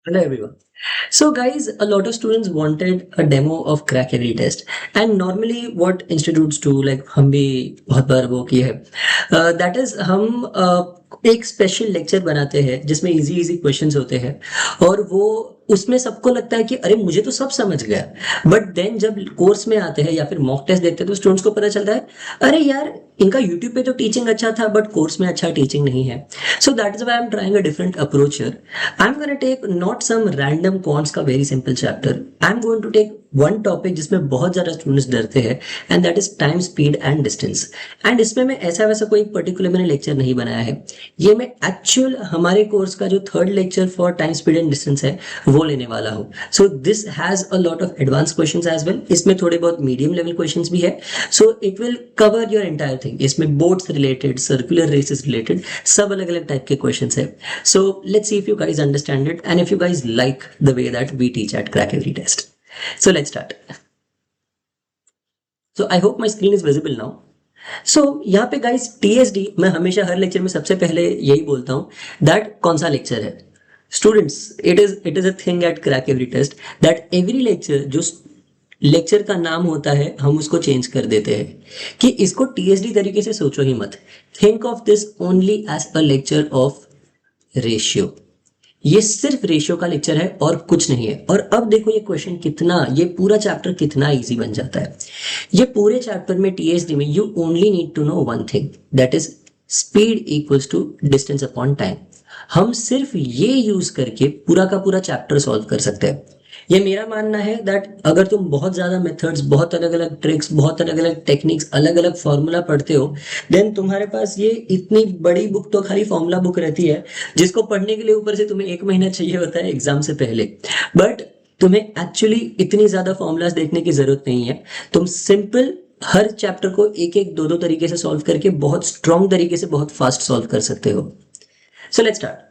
Hello everyone. So guys, a lot of students wanted a demo of crack every test, and normally what institutes do, like हम भी बहुत बार वो किए हैं, that is हम एक स्पेशल लेक्चर बनाते हैं जिसमें इजी इजी क्वेश्चंस होते हैं और वो उसमें सबको लगता है कि अरे मुझे तो सब समझ गया, बट देन जब कोर्स में आते हैं या फिर मॉक टेस्ट देखते हैं तो स्टूडेंट्स को पता चलता है अरे यार इनका यूट्यूब पे तो टीचिंग अच्छा था बट कोर्स में अच्छा टीचिंग नहीं है. So that is why I am trying a different approach here. I'm going to take not some random cons का very simple chapter. I'm going to take one topic जिसमें बहुत ज़्यादा students डरते हैं and that is time, speed and distance. And इसमें मैं ऐसा वैसा कोई पर्टिकुलर मैंने लेक्चर नहीं बनाया है. ये मैं एक्चुअल हमारे कोर्स का जो third lecture for time speed and distance है वो लेने वाला हूँ. So this has a lot of advance questions as well. इसमें थोड़े बहुत मीडियम लेवल क्वेश्चंस भी है. So it will cover your entire thing. इसमें boats related, circular races related सब अलग अलग टाइप के क्वेश्चंस है. So let's see if you guys understand it and if you guys like the way that we teach at Crack Every Test. So let's start. So I hope my screen is visible now. So यहाँ पे guys TSD मैं हमेशा हर lecture में सबसे पहले यही बोलता हूँ that कौन सा लेक्चर है. Students, it is a thing at Crack Every Test that every lecture जो लेक्चर का नाम होता है हम उसको चेंज कर देते हैं कि इसको टीएसडी तरीके से सोचो ही मत. Think of this only as a lecture of ratio. ये सिर्फ रेशियो का लेक्चर है और कुछ नहीं है. और अब देखो ये क्वेश्चन कितना, ये पूरा चैप्टर कितना इजी बन जाता है. ये पूरे चैप्टर में टीएसडी में you only need to know one thing, that is speed equals to distance upon time. हम सिर्फ ये यूज करके पूरा का पूरा चैप्टर सॉल्व कर सकते हैं. ये मेरा मानना है दैट अगर तुम बहुत ज्यादा मेथड्स, बहुत अलग अलग ट्रिक्स, बहुत अलग अलग टेक्निक्स, अलग अलग फॉर्मूला पढ़ते हो, देन तुम्हारे पास ये इतनी बड़ी बुक तो खाली फॉर्मूला बुक रहती है जिसको पढ़ने के लिए ऊपर से तुम्हें एक महीना चाहिए होता है एग्जाम से पहले. बट तुम्हें एक्चुअली इतनी ज्यादा फॉर्मूलाज देखने की जरूरत नहीं है. तुम सिंपल हर चैप्टर को एक एक दो दो तरीके से सॉल्व करके बहुत स्ट्रॉन्ग तरीके से बहुत फास्ट सॉल्व कर सकते हो. So let's start.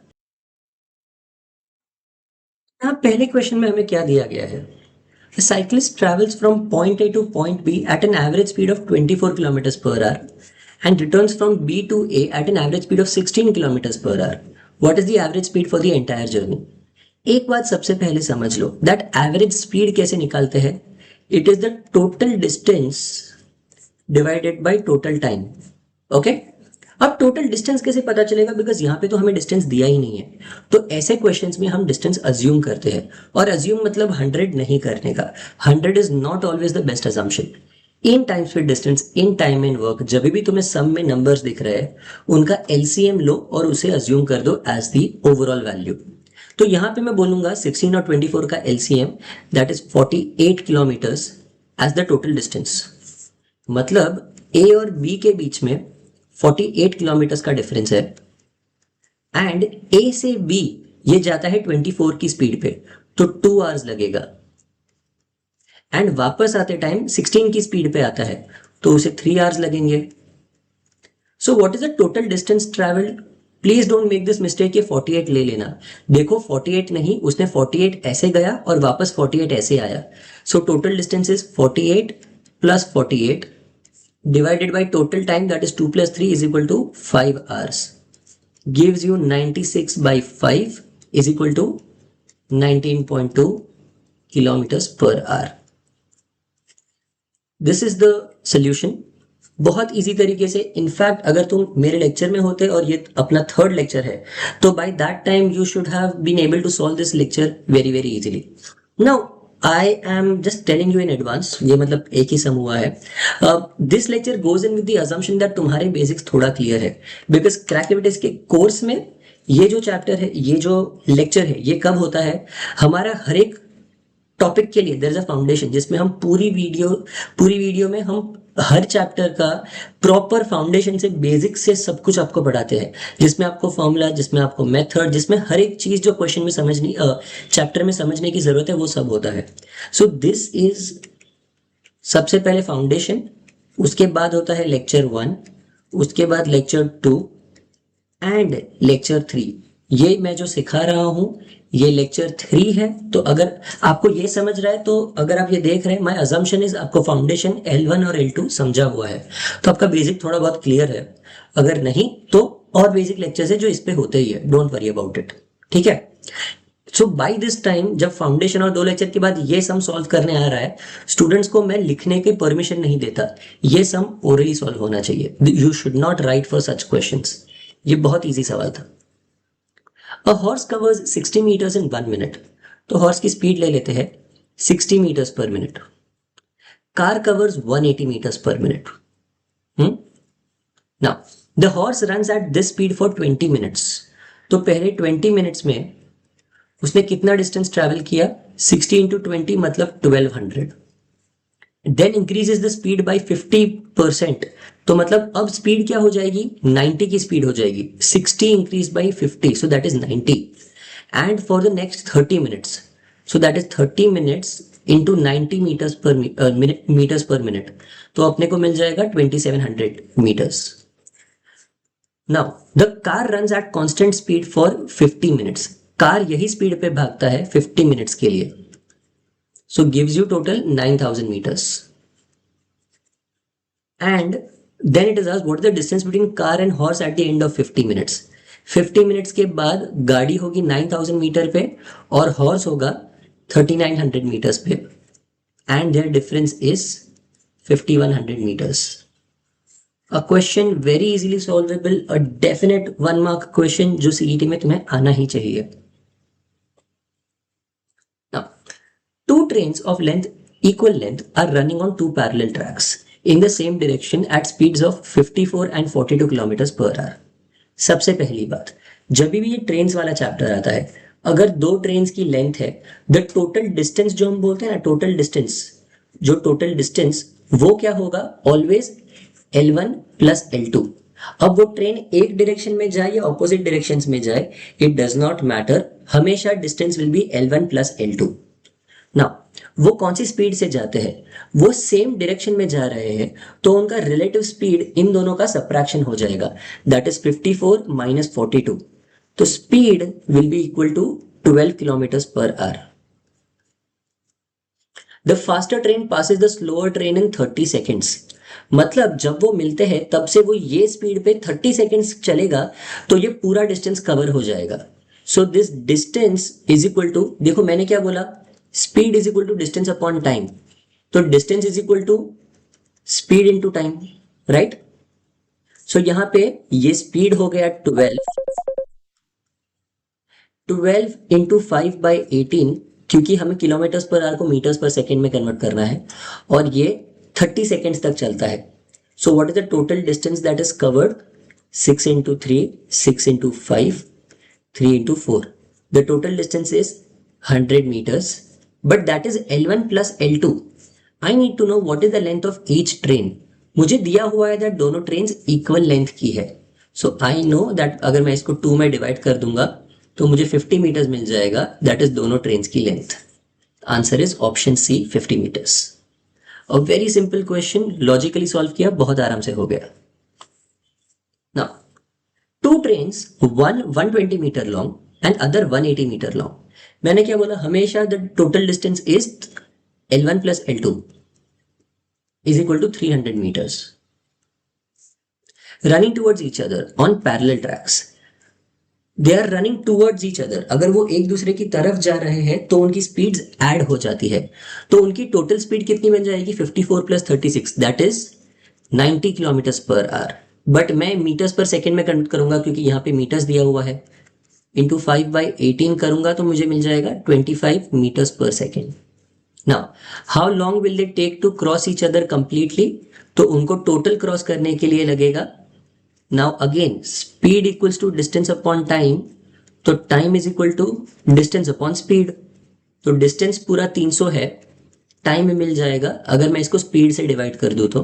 यहाँ पहले क्वेश्चन में हमें क्या दिया गया है. A cyclist travels from point A to point B at an average speed of 24 kilometers per hour and returns from B to A at an average speed of 16 kilometers per hour. What is the average speed for the entire journey? एक बात सबसे पहले समझ लो that average speed कैसे निकालते हैं. It is the total distance divided by total time. Okay? अब total distance कैसे पता चलेगा, बिकॉज यहाँ पे तो हमें डिस्टेंस दिया ही नहीं है. तो ऐसे क्वेश्चंस में हम डिस्टेंस अज्यूम करते हैं और अज्यूम मतलब 100 नहीं करने का. 100 is not always the best assumption. In time speed distance, in time and work, जब भी तुम्हें सम में नंबर्स दिख रहे हैं उनका एलसीएम लो और उसे अज्यूम कर दो एज दी ओवरऑल वैल्यू. तो यहाँ पे मैं बोलूंगा 16 और 24 का LCM that is 48 kilometres as the total distance. मतलब ए और बी के बीच में 48 किलोमीटर्स का डिफरेंस है एंड ए से बी ये जाता है 24 की स्पीड पे, तो 2 आवर्स लगेगा. एंड वापस आते टाइम 16 की स्पीड पे आता है तो उसे 3 आवर्स लगेंगे. So what is the total distance travelled. Please don't make this mistake कि 48 ले लेना. देखो 48 नहीं, उसने 48 ऐसे गया और वापस 48 ऐसे आया. So total distance is 48 plus 48 divided by total time, that is 2 plus 3 is equal to 5 hours, gives you 96 by 5 is equal to 19.2 kilometers per hour. This is the solution. बहुत इजी तरीके से. इनफैक्ट अगर तुम मेरे lecture में होते और ये अपना थर्ड लेक्चर है तो by that time you should have been able to solve this lecture very very easily. Now I am just telling you in advance, ये मतलब एक ही सम हुआ है. This lecture goes in with the assumption that तुम्हारे basics थोड़ा clear है, because crack every test के course में ये जो चैप्टर है, ये जो लेक्चर है, ये कब होता है, हमारा हर एक टॉपिक के लिए देयर इज अ फाउंडेशन जिसमें हम पूरी वीडियो में हम हर चैप्टर का प्रॉपर फाउंडेशन से, बेसिक से सब कुछ आपको पढ़ाते हैं, जिसमें आपको फॉर्मूला, जिसमें आपको मेथड, जिसमें हर एक चीज जो क्वेश्चन में समझनी, चैप्टर में समझने की जरूरत है वो सब होता है. सो दिस इज सबसे पहले फाउंडेशन. उसके बाद होता है लेक्चर 1, उसके बाद लेक्चर 2 एंड लेक्चर 3. ये मैं जो सिखा रहा हूं ये लेक्चर 3 है. तो अगर आपको ये समझ रहा है, तो अगर आप ये देख रहे हैं, माय अजम्पशन इज आपको फाउंडेशन L1 और L2 समझा हुआ है, तो आपका बेसिक थोड़ा बहुत क्लियर है. अगर नहीं तो और बेसिक लेक्चर्स है जो इस पे होते ही है, डोंट वरी अबाउट इट. ठीक है. सो बाय दिस टाइम जब फाउंडेशन और 2 लेक्चर के बाद ये सम सॉल्व करने आ रहा है, स्टूडेंट्स को मैं लिखने की परमिशन नहीं देता, ये सम ओरली सॉल्व होना चाहिए, you should not write for such questions. ये बहुत इजी सवाल था। A horse covers 60 metres in 1 minute, तो हॉर्स की स्पीड ले लेते हैं 60 metres per minute. Car covers 180 metres per minute. Now the horse runs at this speed for 20 minutes, तो पहले 20 मिनट्स में उसने कितना डिस्टेंस ट्रेवल किया, 60 इंटू 20 मतलब 1200। Then increases the speed by 50%, तो मतलब अब स्पीड क्या हो जाएगी, 90 की स्पीड हो जाएगी। 60 increase by 50, so that is 90। And for the next 30 minutes, so that is 30 minutes into 90 metres per minute, तो अपने को मिल जाएगा 2700 metres. Now the car runs at constant speed for 50 minutes, car यही स्पीड पे भागता है 50 मिनट्स के लिए, so gives you total 9000 meters. And then it is asked what is the distance between car and horse at the end of 50 minutes. 50 minutes के बाद गाड़ी होगी 9000 मीटर पे और हॉर्स होगा 3900 मीटर्स पे, and their difference is 5100 meters. A question very easily solvable, a definite 1 mark question जो CET में तुम्हें आना ही चाहिए। Now, two trains of equal length are running on 2 parallel tracks in the same direction at speeds of 54 and 42 kilometers per hour. सबसे पहली बात, जब भी ये ट्रेन्स वाला चैप्टर आता है, अगर 2 ट्रेन्स की लेंथ है, द टोटल डिस्टेंस जो हम बोलते हैं ना, टोटल डिस्टेंस वो क्या होगा, ऑलवेज L1 प्लस L2। अब वो ट्रेन एक डायरेक्शन में जाए या ऑपोजिट डायरेक्शंस में जाए, इट डज नॉट मैटर, हमेशा distance will be L1 plus L2। Now वो कौन सी स्पीड से जाते हैं, वो सेम डायरेक्शन में जा रहे हैं, तो उनका रिलेटिव स्पीड इन दोनों का सबट्रैक्शन हो जाएगा, दैट इज 54 माइनस 42, तो speed will be equal to 12 kilometre per hour. The faster train passes the slower train in 30 seconds, मतलब जब वो मिलते हैं तब से वो ये स्पीड पे 30 सेकेंड्स चलेगा, तो ये पूरा डिस्टेंस कवर हो जाएगा। So this distance is equal to, देखो मैंने क्या बोला, speed is equal to distance upon time, तो distance is equal to speed into time, right. सो यहां पे ये स्पीड हो गया 12 इंटू 5/18, क्योंकि हमें किलोमीटर्स पर आवर को मीटर्स पर सेकेंड में कन्वर्ट करना है, और ये 30 सेकेंड्स तक चलता है। So what is the total distance that is covered, 6 into 3, 6 into 5, 3 into 4, the total distance is 100 meters, but that is L1 plus L2. I need to know what is the length of each train. मुझे दिया हुआ है that दोनों trains equal length की है, सो I know that अगर मैं इसको 2 में डिवाइड कर दूंगा तो मुझे 50 मीटर्स मिल जाएगा, दैट इज दोनों ट्रेन्स की length. Answer is option C, 50 metres. A very simple question, logically solve किया, बहुत आराम से हो गया। Now 2 trains, one 120 metre long and other 180 metre long, मैंने क्या बोला, हमेशा the total distance is L1 plus L2 is equal to 300 meters, running towards each other on parallel tracks. They are running towards each other, अगर वो एक दूसरे की तरफ जा रहे हैं तो उनकी स्पीड्स ऐड हो जाती है, तो उनकी टोटल स्पीड कितनी बन जाएगी, 54 plus 36, that is 90 kilometres per hour. But मैं मीटर्स पर सेकेंड में कन्वर्ट करूंगा क्योंकि यहाँ पे मीटर्स दिया हुआ है, इंटू 5/18 करूंगा तो मुझे मिल जाएगा 25 meters per second। Now how long will they take to cross each other completely, तो उनको टोटल क्रॉस करने के लिए लगेगा, now again speed equals to distance upon time, तो time is equal to distance upon speed, तो distance पूरा 300 है, टाइम में मिल जाएगा, अगर मैं इसको स्पीड से डिवाइड कर दूं तो,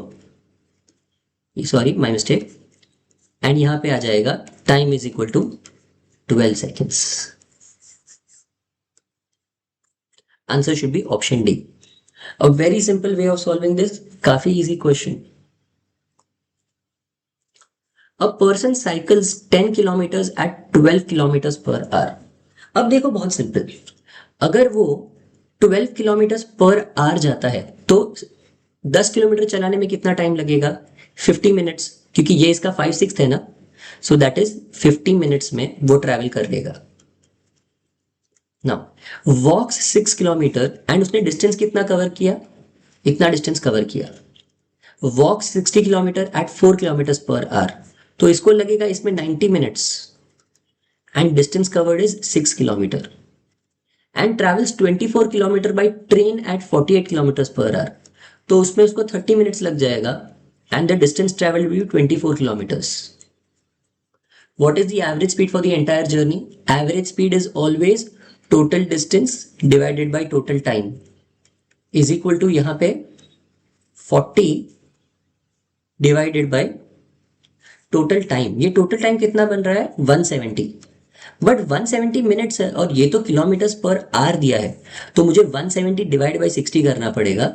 सॉरी माय मिस्टेक, एंड यहां पे आ जाएगा time is equal to 12 seconds. Answer should be option D. A very simple way of solving this, काफी easy question. A person cycles 10 kilometers at 12 kilometers per hour. अब देखो बहुत simple, अगर वो 12 किलोमीटर पर आवर जाता है तो 10 kilometre चलाने में कितना टाइम लगेगा, 50 मिनट्स, क्योंकि ये इसका 5/6 है ना, सो दैट इज 50 मिनट्स में वो ट्रैवल कर लेगा। नाउ वॉक्स 6 किलोमीटर एंड उसने डिस्टेंस कितना कवर किया, इतना डिस्टेंस कवर किया। Walks 60 kilometre at 4 kilometre per hour, तो इसको लगेगा इसमें 90 minutes and distance covered is 6 kilometre. And travels 24 kilometre by train at 48 kilometre per hour, तो उसमें उसको 30 मिनट्स लग जाएगा and the distance travelled will 24 kilometres. What is the average speed for the entire journey? Average speed is always total distance divided by total time is equal to यहाँ पे 40 divided by total time। ये total time कितना बन रहा है 170, but 170 minutes है और ये तो किलोमीटर्स पर आवर दिया है, तो मुझे 170 डिवाइड बाई 60 करना पड़ेगा।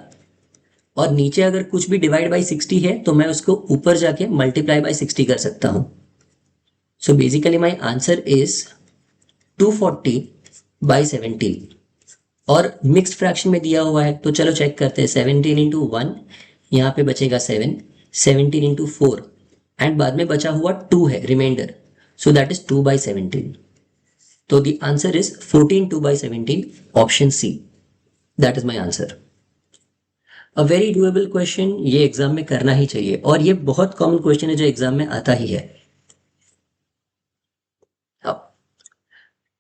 और नीचे अगर कुछ भी डिवाइड बाई 60 है तो मैं उसको ऊपर जाके मल्टीप्लाई बाई 60 कर सकता हूं। So basically my answer is 240 by 17 और मिक्स्ड फ्रैक्शन में दिया हुआ है, तो चलो चेक करते हैं। 17 इंटू 1, यहाँ पे बचेगा 7, 17 इंटू 4 एंड बाद में बचा हुआ 2 है remainder, so that is 2 by 17। तो the answer is 14 2 by 17, option C, that is my answer. A very doable question, ये एग्जाम में करना ही चाहिए और ये बहुत कॉमन क्वेश्चन है जो एग्जाम में आता ही है।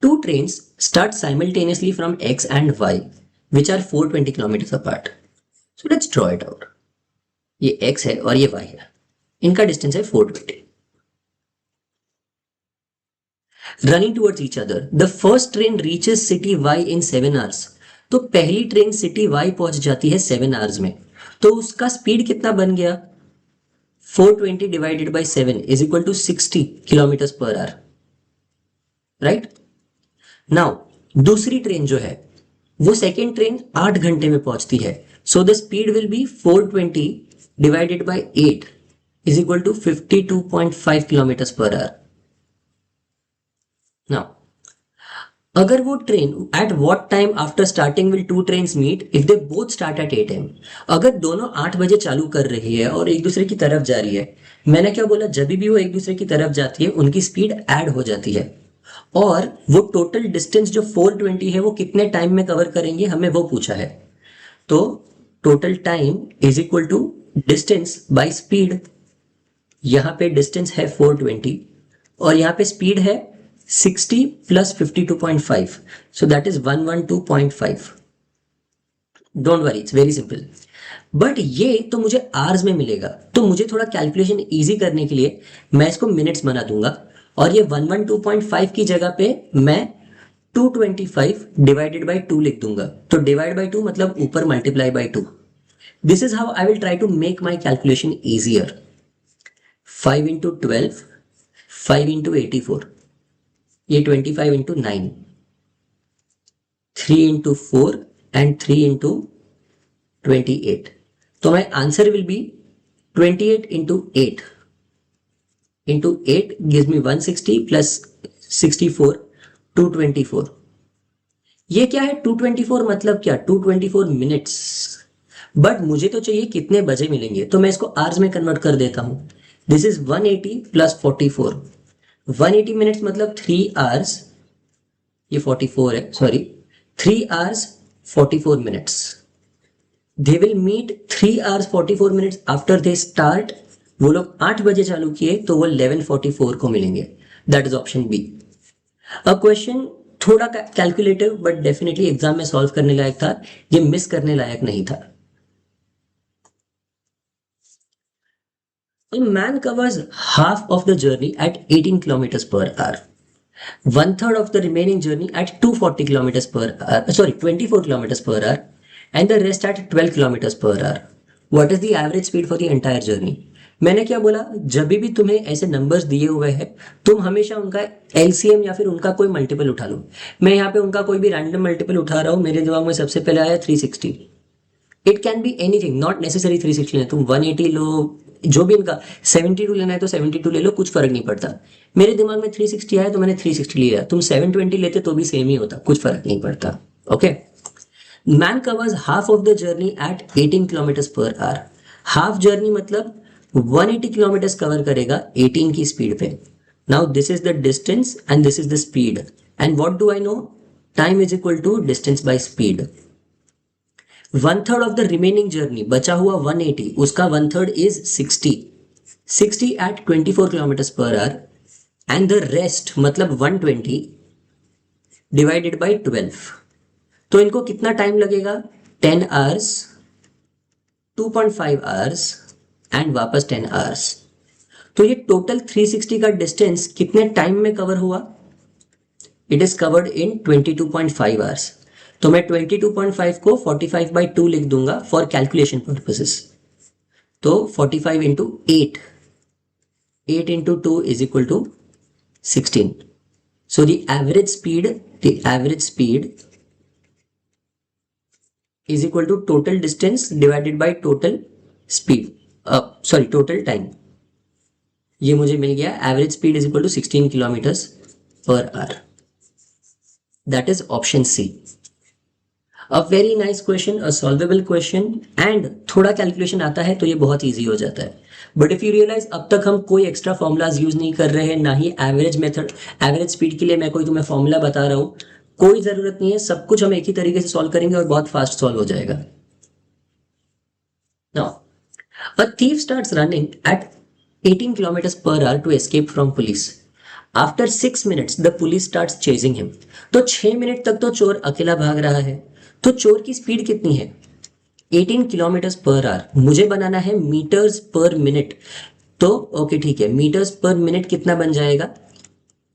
Two trains start simultaneously from X and Y, which are 420 kilometers apart. So let's draw it out. ये X है और ये Y है, इनका डिस्टेंस है 420. Running towards each other, the first train reaches city Y in 7 hours. तो पहली train city Y पहुंच जाती है 7 hours में, तो उसका स्पीड कितना बन गया 420 divided by 7 is equal to 60 kilometre per hour, right. Now दूसरी ट्रेन जो है वो सेकेंड ट्रेन 8 घंटे में पहुंचती है, so the speed will be 420 divided by 8 is equal to 52.5 kilometre per hour. Now अगर वो train at what time after starting will two trains meet if they both start at 8 AM, अगर दोनों 8 बजे चालू कर रही है और एक दूसरे की तरफ जा रही है, मैंने क्या बोला, जब भी वो एक दूसरे की तरफ जाती है उनकी स्पीड ऐड हो जाती है और वो टोटल डिस्टेंस जो 420 है वो कितने टाइम में कवर करेंगे हमें वो पूछा है। तो total time is equal to distance by speed, यहां पे डिस्टेंस है 420 और यहां पे स्पीड है 60 plus 52.5, so that is 112.5। Don't worry, it's very simple. But ये तो मुझे आवर्स में मिलेगा, तो मुझे थोड़ा कैलकुलेशन इजी करने के लिए मैं इसको मिनट्स बना दूंगा और ये 112.5 की जगह पे मैं 225 डिवाइडेड बाई 2 लिख दूंगा। तो डिवाइड बाई 2 मतलब ऊपर multiply by 2। This is how I will try to make my calculation easier. 5 into 12, 5 into 84, ये 25 इंटू 9, 3 इंटू 4 एंड 3 इंटू 28। तो my answer will be 28 into 8 into 8 gives me 160 plus 64, 224। ये क्या है 224 मतलब क्या 224 मिनट्स, बट मुझे तो चाहिए कितने बजे मिलेंगे, तो मैं इसको आवर्स में कन्वर्ट कर देता हूं। दिस इज 180 प्लस 44, 180 मिनट्स मतलब 3 hours, ये 44 है sorry, 3 hours 44 minutes. They will meet 3 hours 44 minutes after they start. वो लोग 8 बजे चालू किए तो वो 11:44 को मिलेंगे, दैट इज ऑप्शन बी। अब क्वेश्चन थोड़ा कैलकुलेटिव बट डेफिनेटली एग्जाम में सॉल्व करने लायक था, ये मिस करने लायक नहीं था। A man covers half of the journey at 18 kilometers per hour, 1/3 of the remaining journey at 240 kilometers per hour, 24 kilometers per hour, and the rest at 12 kilometers per hour. What is the average speed for the entire journey? मैंने क्या बोला, जब भी तुम्हें ऐसे numbers दिए हुए हैं तुम हमेशा उनका एलसीएम या फिर उनका कोई मल्टीपल उठा लो। मैं यहाँ पे उनका कोई भी रैंडम मल्टीपल उठा रहा हूँ, मेरे दिमाग में सबसे पहले आया 360। It can be anything, not necessary 360 लेना, तुम 180 लो, जो भी इनका 72 लेना है तो 72 ले लो, कुछ फर्क नहीं पड़ता। मेरे दिमाग में 360 आया तो मैंने 360 लिया, तुम 720 लेते तो भी सेम ही होता, कुछ फर्क नहीं पड़ता। Okay, man covers half of the journey at 18 kilometre per hour. Half journey मतलब 180 किलोमीटर कवर करेगा 18 की स्पीड पे। Now this is the distance and this is the speed, and what do I know, time is equal to distance by speed. 1/3 of the remaining journey, बचा हुआ 180, उसका 1/3 is 60 at 24 kilometre per hour, and the rest मतलब 120 divided by 12। तो इनको कितना time लगेगा? 10 hours, 2.5 hours and वापस 10 hours. तो ये टोटल 360 का डिस्टेंस कितने टाइम में कवर हुआ? It is covered in 22.5 hours. तो मैं 22.5 को 45/2 लिख दूंगा फॉर कैलकुलेशन पर्पसेस। तो 45 into 8 into 2 is equal to 16। So the average speed is equal to total distance divided by total speed, total time। ये मुझे मिल गया, average speed is equal to 16 kilometers per hour। That is option C। A very nice question, a solvable question, and थोड़ा calculation आता है तो ये बहुत easy हो जाता है। बट इफ यू रियलाइज अब तक हम कोई एक्स्ट्रा फॉर्मूलाज यूज नहीं कर रहे हैं, ना ही एवरेज मेथड, एवरेज स्पीड के लिए मैं कोई तुम्हें फॉर्मूला बता रहा हूं, कोई जरूरत नहीं है, सब कुछ हम एक ही तरीके से सॉल्व करेंगे और बहुत फास्ट सॉल्व हो जाएगा। Now a thief starts running at 18 kilometre per hour to escape from police. After 6 minutes the police starts chasing him. तो 6 मिनट तक तो चोर अकेला भाग रहा है, तो चोर की स्पीड कितनी है? 18 किलोमीटर पर आवर। मुझे बनाना है मीटर्स पर मिनट, तो ओके ठीक है, मीटर्स पर मिनट कितना बन जाएगा?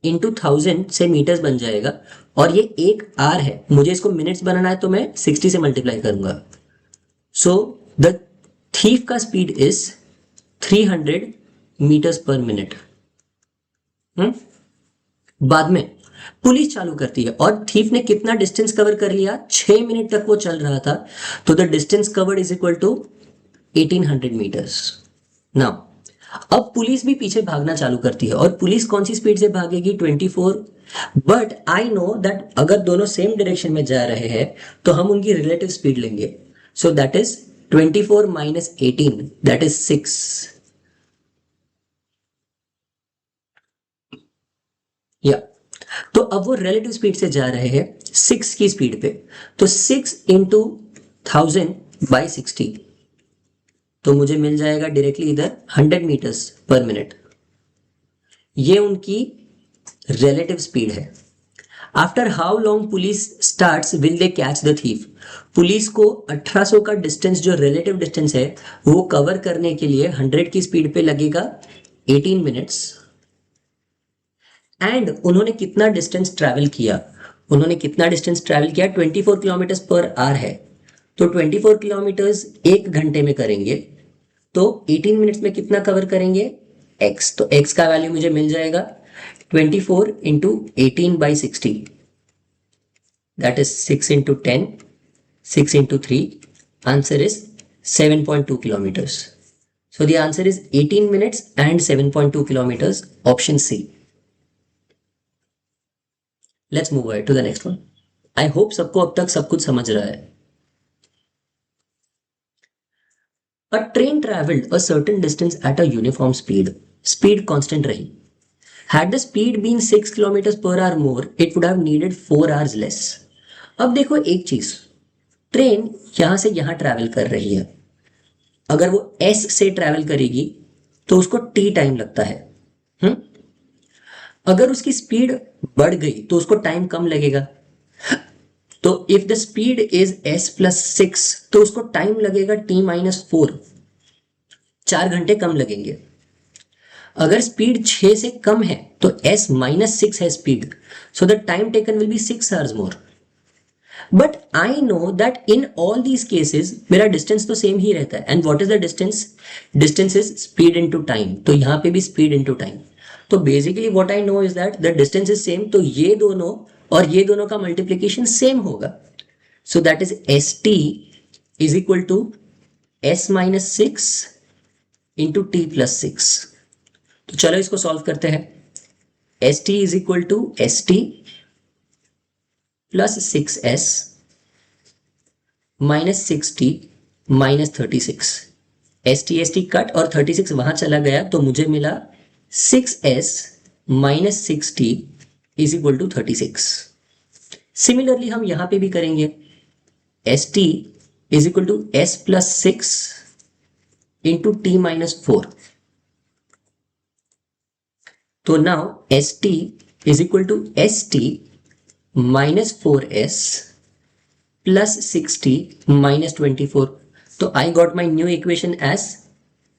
इंटू 1000 से मीटर्स बन जाएगा, और ये एक आर है, मुझे इसको मिनट्स बनाना है तो मैं 60 से मल्टीप्लाई करूंगा। सो द थीफ का speed is 300 metres per minute. बाद में पुलिस चालू करती है और थीफ ने कितना डिस्टेंस कवर कर लिया? 6 मिनट तक वो चल रहा था, तो the distance covered is equal to 1800 metres. Now अब पुलिस भी पीछे भागना चालू करती है, और पुलिस कौन सी स्पीड से भागेगी? 24। बट आई नो दैट अगर दोनों सेम डायरेक्शन में जा रहे हैं तो हम उनकी रिलेटिव स्पीड लेंगे। सो that is 24 minus 18, that is 6। या तो अब वो रिलेटिव स्पीड से जा रहे हैं 6 की स्पीड पे, तो 6 इंटू 1000/60, तो मुझे मिल जाएगा डायरेक्टली इधर 100 मीटर्स पर मिनट। ये उनकी रिलेटिव स्पीड है। After how long police starts will they catch the thief. Police को 1800 का डिस्टेंस, जो रिलेटिव डिस्टेंस है, वो कवर करने के लिए 100 की स्पीड पे लगेगा 18 मिनट्स। एंड उन्होंने कितना डिस्टेंस ट्रैवल किया? 24 किलोमीटर पर आवर है, तो 24 किलोमीटर्स 1 घंटे में करेंगे, तो 18 मिनट्स में कितना कवर करेंगे? x, तो x का वैल्यू मुझे मिल जाएगा 24 into 18/60, that is 6 into 10, 6 into 3, answer is 7.2 kilometres. So the answer is 18 minutes and 7.2 kilometres, option C. Let's move ahead to the next one. I hope सबको अब तक सब कुछ समझ रहा है। A train traveled a certain distance at a uniform speed. Speed constant रही. Had the speed been 6 kilometers per hour more, it would have needed 4 hours less. अब देखो एक चीज, ट्रेन यहां से यहां ट्रैवल कर रही है, अगर वो S से ट्रैवल करेगी तो उसको T टाइम लगता है। अगर उसकी स्पीड बढ़ गई तो उसको टाइम कम लगेगा। तो if the speed is s+6, तो उसको टाइम लगेगा t-4, 4 घंटे कम लगेंगे। अगर स्पीड 6 से कम है तो s-6 है speed, so the time taken will be 6 hours more. But I know that in all these cases मेरा डिस्टेंस तो सेम ही रहता है। And what is the distance? Distance is speed into time, तो यहां पे भी स्पीड इनटू टाइम। तो basically what I know is that the distance is same, तो ये दोनों और ये दोनों का मल्टीप्लीकेशन सेम होगा। So that is st is equal to s-6 into t+6। तो चलो इसको सॉल्व करते हैं। st is equal to st plus 6s minus 6t minus 36। st cut और 36 वहां चला गया, तो मुझे मिला 6s minus 6t is equal to 36। Similarly हम यहां पे भी करेंगे, S T is equal to S plus 6 into T minus 4. तो now S T is equal to S T minus 4s plus 60 minus 24. So I got my new equation as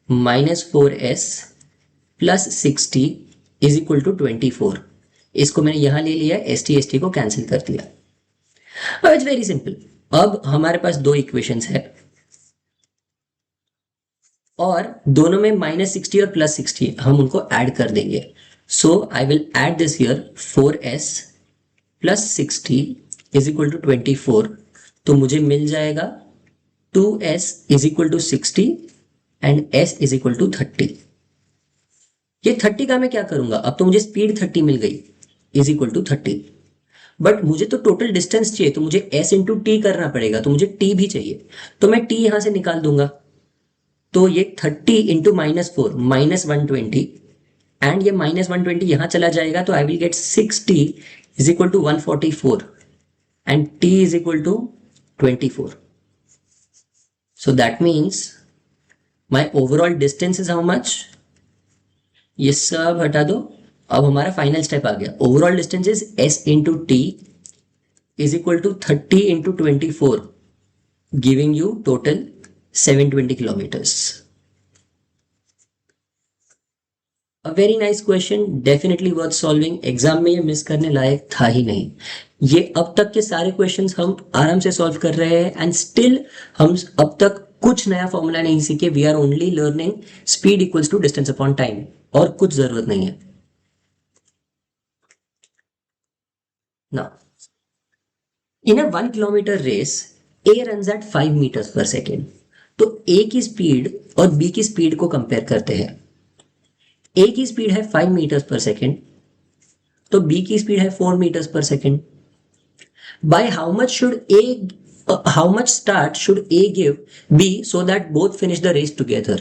minus 4s plus 60 is equal to 24. इसको मैंने यहां ले लिया, S T को cancel कर दिया. अब इट्स वेरी सिंपल. अब हमारे पास दो इक्वेशंस है और दोनों में माइनस 60 और प्लस 60 हम उनको ऐड कर देंगे. So I will add this here 4s plus 60 is equal to 24. तो मुझे मिल जाएगा 2s is equal to 60 and s is equal to 30. ये 30 का मैं क्या करूंगा, अब तो मुझे स्पीड 30 मिल गई इज इक्वल टू 30, बट मुझे तो टोटल डिस्टेंस चाहिए, तो मुझे s इंटू टी करना पड़ेगा, तो मुझे t भी चाहिए, तो मैं t यहां से निकाल दूंगा. तो ये 30 इंटू माइनस 4 माइनस 120 एंड ये माइनस 120 यहां चला जाएगा, तो I will get 60 is equal to 144 and t is equal to 24. So that means my overall distance is how much? ये सब हटा दो. अब हमारा फाइनल स्टेप आ गया. Overall distance is s into T is equal to 30 into 24 giving you total 720 kilometres. A very nice question, definitely worth solving. Exam में ये मिस करने लायक था ही नहीं. ये अब तक के सारे क्वेश्चंस हम आराम से सॉल्व कर रहे हैं एंड स्टिल हम अब तक कुछ नया फॉर्मूला नहीं सीखे. We are only learning speed equals to distance upon time, और कुछ जरूरत नहीं है. Now in a 1 kilometre race A runs at 5 metres per second. तो ए की स्पीड और बी की स्पीड को कंपेयर करते हैं. ए की स्पीड है 5 मीटर्स पर सेकेंड, तो बी की स्पीड है 4 metres per second. By how much start should A give B so that both finish the race together?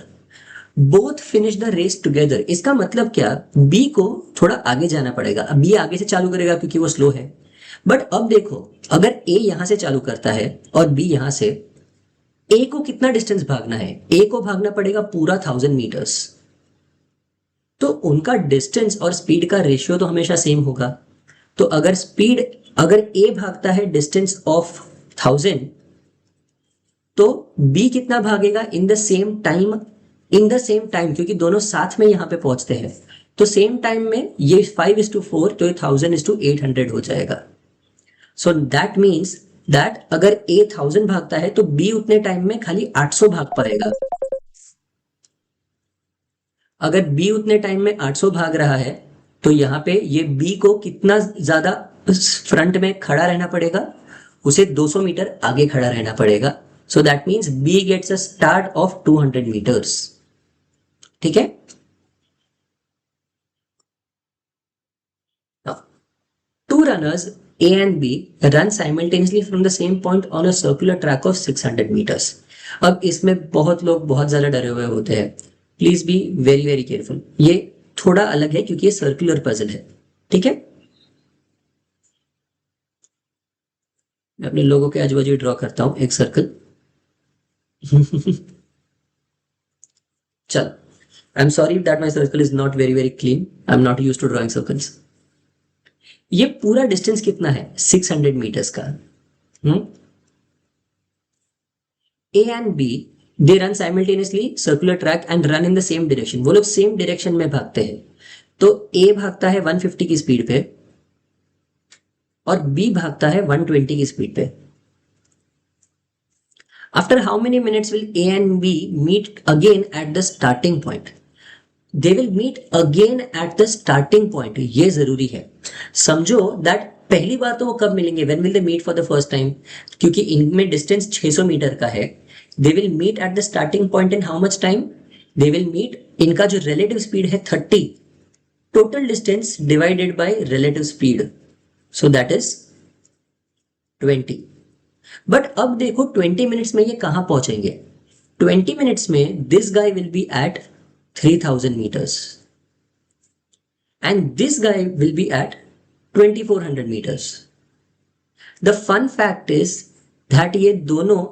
Both finish the race together. इसका मतलब क्या, B को थोड़ा आगे जाना पड़ेगा. B आगे से चालू करेगा क्योंकि वो स्लो है. बट अब देखो, अगर A यहां से चालू करता है और B यहां से, A को कितना डिस्टेंस भागना है? A को भागना पड़ेगा पूरा 1000 मीटर्स. तो उनका डिस्टेंस और स्पीड का रेशियो तो हमेशा सेम होगा. तो अगर A भागता है डिस्टेंस ऑफ 1000, तो B कितना भागेगा इन द सेम टाइम, क्योंकि दोनों साथ में यहां पे पहुंचते हैं. तो सेम टाइम में ये 5:4, तो ये 1000:800 हो जाएगा. सो दैट मीन्स दैट अगर A 1000 भागता है तो B उतने टाइम में खाली 800 भाग पाएगा. अगर B उतने टाइम में 800 भाग रहा है तो यहां पे ये B को कितना ज्यादा फ्रंट में खड़ा रहना पड़ेगा, उसे 200 मीटर आगे खड़ा रहना पड़ेगा. So that means B gets a start off 200 metres. ठीक है. Two runners A and B run simultaneously from the same point on a circular track of 600 meters. अब इसमें बहुत लोग बहुत ज्यादा डरे हुए होते हैं. Please be very very careful. ये थोड़ा अलग है क्योंकि ये सर्कुलर पजल है. ठीक है. मैं अपने लोगों के आजू बाजू ड्रॉ करता हूं एक सर्कल. चल, I am sorry that my circle is not very very clean. I am not use to drawing circles. ये पूरा डिस्टेंस कितना है? 600 मीटर्स का. A and B they run simultaneously circular track and run in the same direction. वो लोग same direction में भागते हैं. तो ए भागता है 150 की स्पीड पे और बी भागता है 120 की स्पीड पे. After how many minutes will A and B meet again at the starting point? They will meet again at the starting point. ये जरूरी है. समझो दैट पहली बार तो वो कब मिलेंगे, when will they meet for the first time? क्योंकि इनमें डिस्टेंस 600 मीटर का है. They will meet at the starting point in how much time? They will meet, इनका जो रिलेटिव स्पीड है 30, total distance divided by relative speed, so that is 20. But अब देखो 20 minutes में ये कहां पहुंचेंगे? 20 मिनट्स में this guy will be at 3000 meters and this guy will be at 2400 meters. The fun fact is that ये दोनों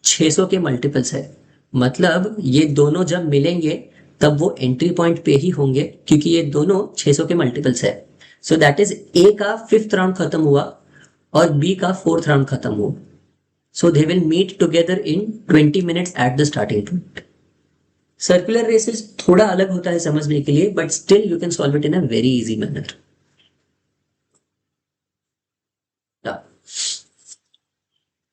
600 के मल्टीपल्स है, मतलब ये दोनों जब मिलेंगे तब वो एंट्री पॉइंट पे ही होंगे क्योंकि ये दोनों 600 के मल्टीपल्स है। सो दैट इज ए का 5th राउंड खत्म हुआ और बी का 4th राउंड खत्म हुआ। So they will meet together in 20 minutes at the starting point. Circular races थोड़ा अलग होता है समझने के लिए, but still you can solve it in a very easy manner.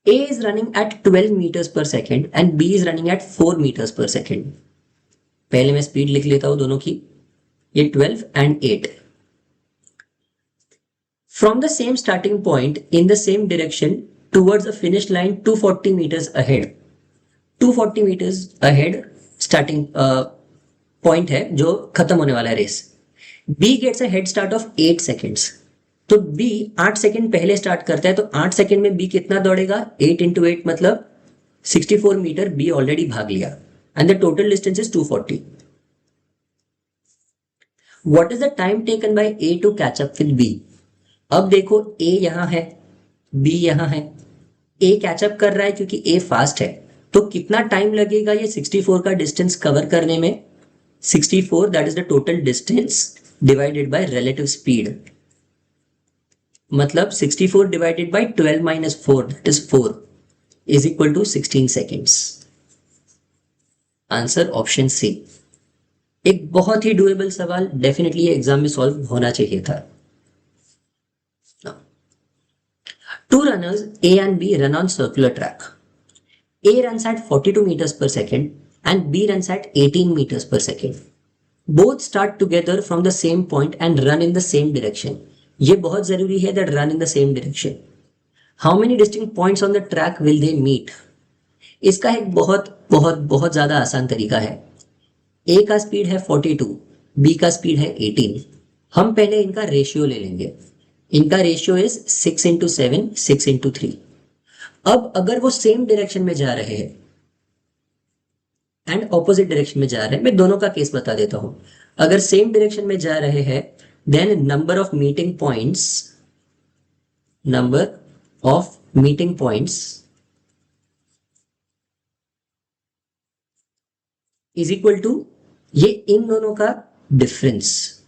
A is running at 12 meters per second and B is running at 4 meters per second. पहले मैं speed लिख लेता हूं दोनों की, ये 12 and 8. From the same starting point in the same direction towards the finish line 240 meters ahead. 240 meters ahead starting point है जो खत्म होने वाला है race. B gets a head start of 8 seconds. तो B 8 सेकेंड पहले स्टार्ट करता है, तो 8 सेकेंड में B कितना दौड़ेगा, 8 into 8 मतलब 64 मीटर B ऑलरेडी भाग लिया and the total distance is 240. What is the time taken by A to catch up with B? अब देखो A यहां है, B यहां है, A कैच अप कर रहा है क्योंकि A फास्ट है, तो कितना टाइम लगेगा ये 64 का डिस्टेंस कवर करने में? 64 that is the total distance divided by relative speed, मतलब 64 divided by 12 minus 4 that is 4 is equal to 16 seconds. Answer option C. एक बहुत ही डुएबल सवाल, डेफिनेटली एग्जाम में सॉल्व होना चाहिए था. Two runners A and B run on circular track. A runs at 42 meters per second and B runs at 18 meters per second. Both start together from the same point and run in the same direction. ये बहुत जरूरी है that run in the same direction. How many distinct points on the track will they meet? इसका एक बहुत बहुत बहुत ज्यादा आसान तरीका है. A का स्पीड है 42, B का स्पीड है 18. हम पहले इनका रेशियो ले लेंगे. इनका रेशियो इज 6 into 7, 6 into 3. अब अगर वो सेम डायरेक्शन में जा रहे हैं एंड ऑपोजिट डायरेक्शन में जा रहे हैं, मैं दोनों का केस बता देता हूं. अगर सेम डायरेक्शन में जा रहे हैं then number of meeting points is equal to ये इन दोनों का डिफरेंस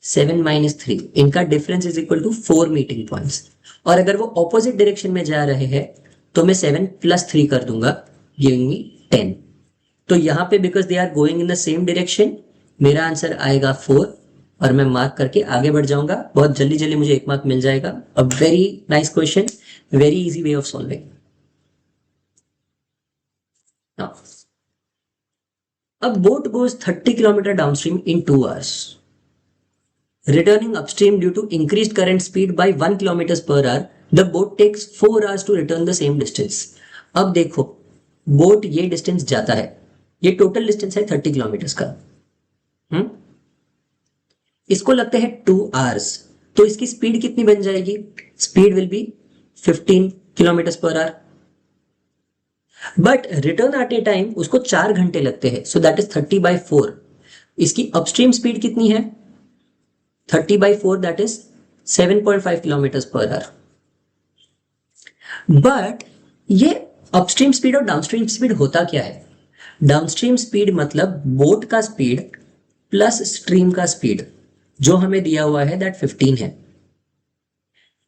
7 minus 3, इनका difference is equal to 4 meeting points. और अगर वो ऑपोजिट डायरेक्शन में जा रहे हैं तो मैं 7 plus 3 कर दूंगा, गिविंग मी 10. तो यहां पे because they are going in the same direction मेरा आंसर आएगा 4 और मैं मार्क करके आगे बढ़ जाऊंगा. बहुत जल्दी जल्दी मुझे 1 मार्क मिल जाएगा. अ very nice question, very easy way of solving. अब boat goes 30 kilometre downstream in 2 hours. Returning upstream due to increased current speed by 1 kilometers per hour, the boat takes 4 hours to return the same distance. अब देखो boat ये distance जाता है, ये total distance है 30 kilometres का. इसको लगते हैं 2 hours, तो इसकी स्पीड कितनी बन जाएगी? Speed will B 15 kilometres per hour. But return आते टाइम उसको 4 घंटे लगते हैं, सो दैट इज 30/4. इसकी अपस्ट्रीम स्पीड कितनी है? 30/4 that is 7.5 kilometres per hour. But ये अपस्ट्रीम स्पीड और डाउनस्ट्रीम स्पीड होता क्या है? डाउनस्ट्रीम स्पीड मतलब बोट का स्पीड प्लस स्ट्रीम का स्पीड जो हमें दिया हुआ है दैट 15 है.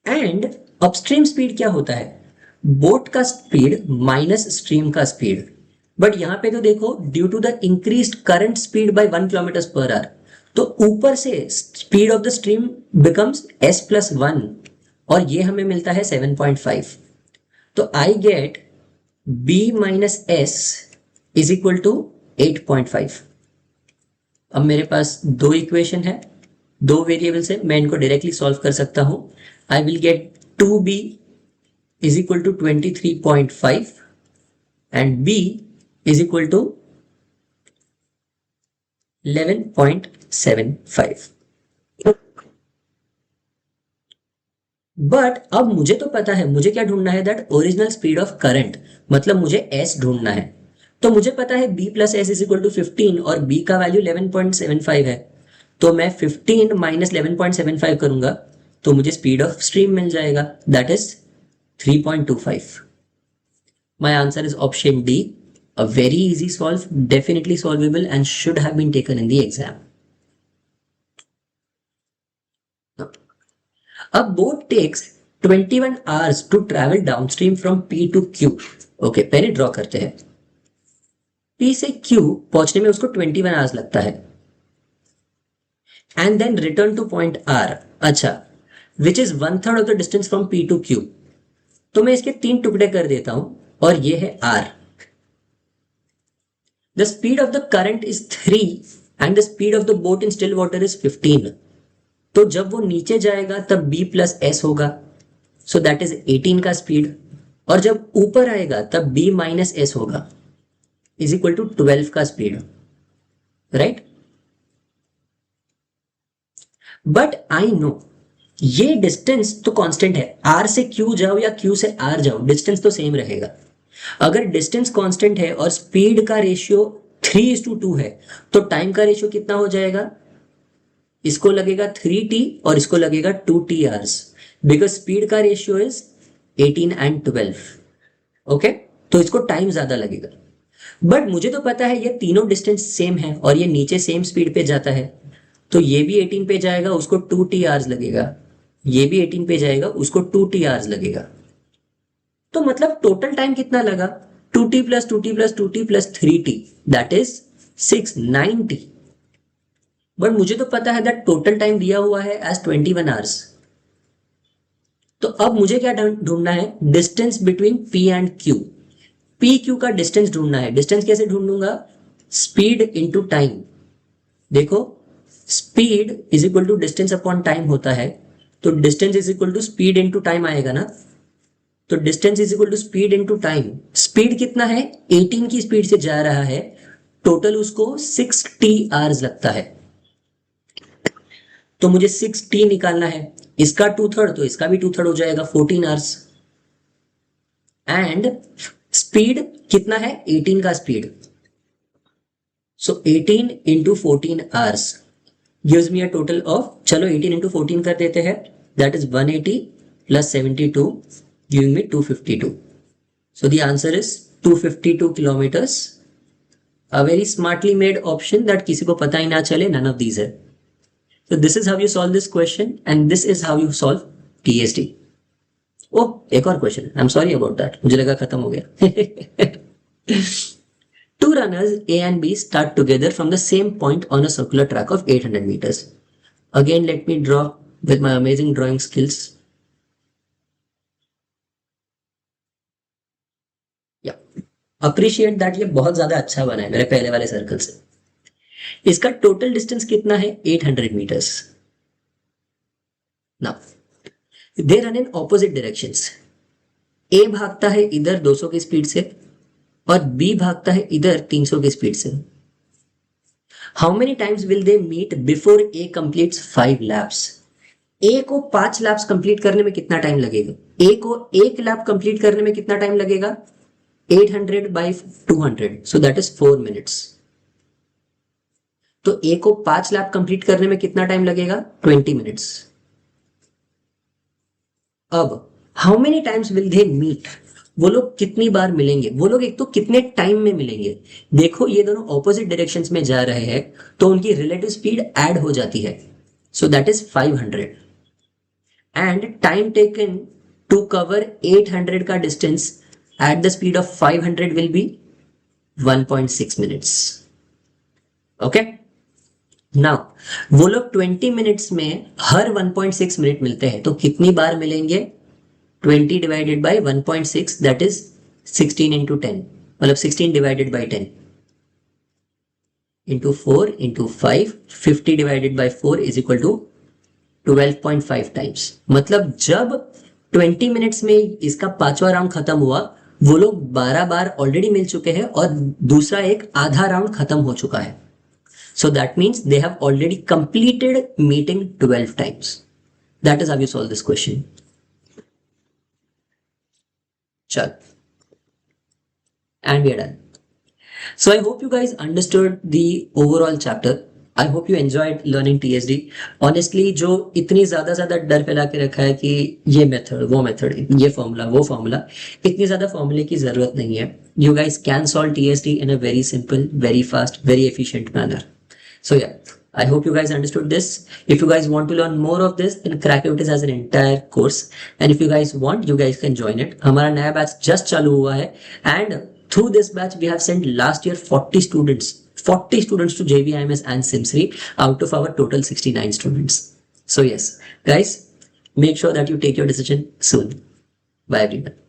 एंड अपस्ट्रीम स्पीड क्या होता है? बोट का स्पीड माइनस स्ट्रीम का स्पीड. बट यहां पे तो देखो due to the increased current speed by 1 kilometre per hour, तो ऊपर से speed of the stream becomes s+1 और ये हमें मिलता है 7.5. तो I get b minus s is equal to 8.5. अब मेरे पास 2 इक्वेशन है, 2 वेरिएबल्स है, मैं इनको डायरेक्टली सॉल्व कर सकता हूं. I will get 2b is equal to 23.5 and b is equal to 11.75. But अब मुझे तो पता है मुझे क्या ढूंढना है, that original speed of current, मतलब मुझे s ढूंढना है. तो मुझे पता है b plus S is equal to 15 और b का वैल्यू 11.75 है. तो मैं 15 माइनस 11.75 करूंगा तो मुझे स्पीड ऑफ स्ट्रीम मिल जाएगा, that is 3.25. My answer is option D, a very easy solve, definitely solvable and should have been taken in the exam. A boat takes 21 hours to travel downstream from P to Q. Okay, पहले draw करते हैं. P से Q पहुंचने में उसको 21 hours लगता है. And then return to point R. अच्छा, which is 1/3 of the distance from P to Q. तो मैं इसके 3 टुकड़े कर देता हूं और ये है R. The speed of the current is 3 and the speed of the boat in still water is 15. तो जब वो नीचे जाएगा तब B plus S होगा, so that is 18 का स्पीड, और जब ऊपर आएगा तब B minus S होगा, is equal to 12 का speed, right? But I know ये डिस्टेंस तो कांस्टेंट है, R से Q जाओ या Q से R जाओ डिस्टेंस तो सेम रहेगा. अगर डिस्टेंस कांस्टेंट है और स्पीड का रेशियो 3:2 है तो टाइम का रेशियो कितना हो जाएगा? इसको लगेगा 3t और इसको लगेगा 2t आवर्स, बिकॉज स्पीड का रेशियो इज 18 and 12. ओके, तो इसको टाइम ज्यादा लगेगा. बट मुझे तो पता है ये तीनों डिस्टेंस सेम है और ये नीचे सेम स्पीड पे जाता है, तो ये भी 18 पे जाएगा, उसको 2t आवर्स लगेगा. ये भी 18 पे जाएगा, उसको 2t आवर्स लगेगा. तो मतलब टोटल टाइम कितना लगा? 2t plus 2t plus 2t plus 3t, that is 690. But मुझे तो पता है दैट टोटल टाइम दिया हुआ है एज 21 आवर्स. तो अब मुझे क्या ढूंढना है? Distance between P and Q. P Q का डिस्टेंस ढूंढना है. डिस्टेंस कैसे ढूंढूंगा? Speed into time. देखो, speed is equal to distance upon time होता है, तो distance is equal to speed into time आएगा ना. तो distance is equal to speed into time. Speed कितना है? 18 की स्पीड से जा रहा है, टोटल उसको 6t आवर्स लगता है. तो मुझे 6t निकालना है. इसका 2/3 तो इसका भी 2/3 हो जाएगा, 14 आवर्स. एंड स्पीड कितना है? 18 का speed. So 18 into 14 hours gives me a total of, चलो 18 इंटू 14 कर देते हैं, that is 180 plus 72 giving me 252. So the answer is 252 kilometers. A very smartly made option that किसी को पता ही ना चले, none of these है. So this is how you solve this question and this is how you solve TSD. Oh, एक और question. I'm sorry about that. मुझे लगा खत्म हो गया. Two runners A and B start together from the same point on a circular track of 800 meters. Again, let me draw with my amazing drawing skills. Appreciate that, ये बहुत ज्यादा अच्छा बना है मेरे पहले वाले सर्कल से. इसका टोटल डिस्टेंस कितना है? 800 metres. Now they run in opposite directions. A भागता है इधर 200 की स्पीड से और बी भागता है इधर 300 की स्पीड से. How many times will they meet before A completes 5 laps? A को 5 लैप्स कंप्लीट करने में कितना टाइम लगेगा? ए को 1 लैप कंप्लीट करने में कितना टाइम लगेगा? 800 by 200, so that is 4 minutes. तो ए को 5 लैप कंप्लीट करने में कितना टाइम लगेगा? 20 मिनट्स. अब how many times will they meet? वो लोग कितनी बार मिलेंगे? वो लोग एक तो कितने टाइम में मिलेंगे? देखो, ये दोनों ऑपोजिट डायरेक्शंस में जा रहे हैं तो उनकी रिलेटिव स्पीड ऐड हो जाती है, so that is 500. And time taken to cover 800 का distance at the speed of 500 will be 1.6 minutes. Okay? Now, वो लोग 20 मिनट्स में हर 1.6 मिनट मिलते हैं, तो कितनी बार मिलेंगे? 20 divided by 1.6, that is 16 into 10, मतलब 16 divided by 10 into 4 into 5, 50 divided by 4 is equal to 12.5 times. मतलब जब 20 मिनट्स में इसका 5वां राउंड खत्म हुआ, वो लोग 12 बार ऑलरेडी मिल चुके हैं और दूसरा एक आधा राउंड खत्म हो चुका है. So that means they have already completed meeting 12 times. That is how you solve this question. चल, and we are done. So I hope you guys understood the overall chapter. I hope you enjoyed learning TSD. Honestly जो इतनी ज्यादा डर फैला के रखा है कि ये मेथड वो मेथड, ये फॉर्मूला वो फॉर्मूला, इतनी ज्यादा फॉर्मूले की जरूरत नहीं है. You guys can solve TSD in a very simple, very fast, very efficient manner. So yeah, I hope you guys understood this. If you guys want to learn more of this, then Crackivitz has an entire course. And if you guys want, you guys can join it. हमारा नया batch just चालू हुआ है. And through this batch, we have sent last year 40 students to JVIMS and SIMSRI out of our total 69 students. So yes, guys, make sure that you take your decision soon. Bye everyone.